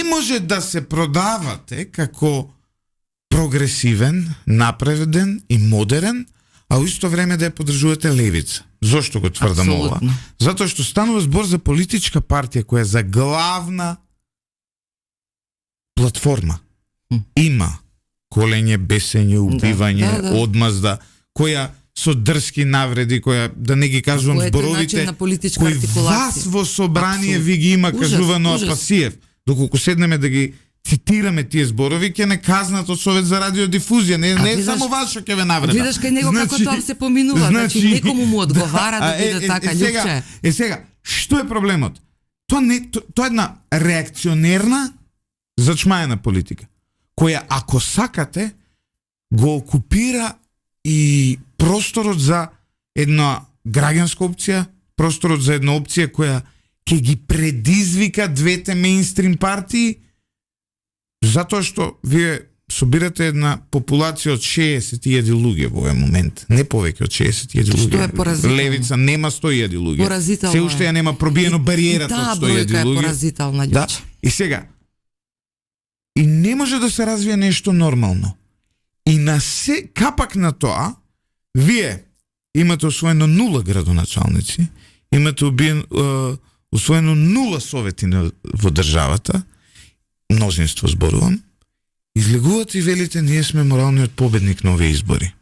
не може да се продавате како прогресивен, напреден и модерен, а во исто време да ја поддржувате левица. Зошто го тврдам ова? Затоа што станува збор за политичка партија која за главна платформа има колење, бесење, убивање, одмазда, која со дрски навреди, која, да не ги кажувам зборовите, кој вас во собрание ви ги има кажувано Апасиев. Доколку седнеме да ги цитираме тие зборови, ќе не казнат од Совет за радиодифузија, не е само вас што ќе ве навреда. Гледаш кај него како тоа се поминува, значи некому му одговара да биде така љупче. Сега, што е проблемот? Тоа е една реакционерна зачмаена политика, која ако сакате го окупира и просторот за една граѓанска опција, просторот за една опција која ќе ги предизвика двете мејнстрим партии, затоа што вие собирате една популација од 60.000 луѓе во овој момент, не повеќе од 60.000 луѓе. Што е поразително? Левица нема 100.000 луѓе. Поразително. Се уште ја нема пробиено бариерата од 100.000 луѓе. Таа бројка е поразителна, да. И сега, и не може да се развие нешто нормално. И на се капак на тоа, вие имате освоено 0 градоначалници, имате освоено 0 совети во државата, мнозинство зборувам, излегувате и велите ние сме моралниот победник на овие избори.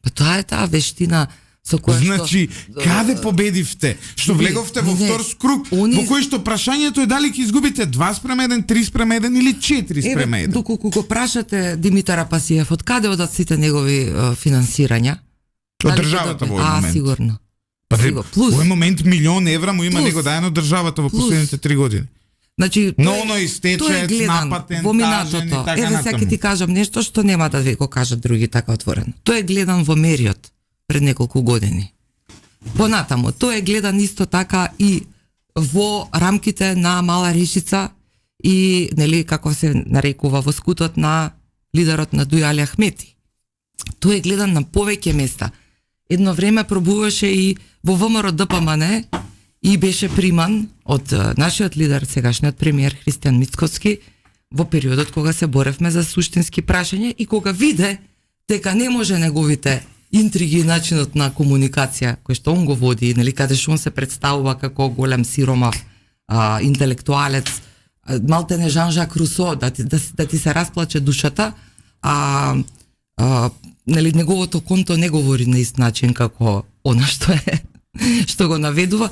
Па тоа е таа вештина со која значи, каде победивте? Што влеговте во втор круг, во кој што прашањето е дали ќе изгубите 2:1, 3:1 или 4:1. Доколку го прашате Димитар Апасиев, од каде одат сите негови финансирања? Од државата во овој момент. Сигурно. Во овој момент $1.000.000 му има него даено државата во последните 3 години. Значи, но оно истече, напатен, во минатото. Еве сега ќе ти кажам нешто што нема да ви го кажат други така отворено. Тоа е гледан во Мериот пред неколку години. Понатамо, тоа е гледан исто така и во рамките на Мала Решица и, нели, како се нарекува, во скутот на лидерот на Дуја Али Ахмети. Тоа е гледан на повеќе места. Едно време пробуваше и во ВМРО ДПМН и беше приман од нашиот лидер, сегашниот премиер Христијан Мицкоски, во периодот кога се боревме за суштински прашања и кога виде дека не може неговите интриги и начинот на комуникација кој што он го води, нели, каде што он се представува како голем сиромав интелектуалец, малтене Жан-Жак Русо, да ти се расплаче душата, нели, неговото конто не говори на ист начин како она што го наведува.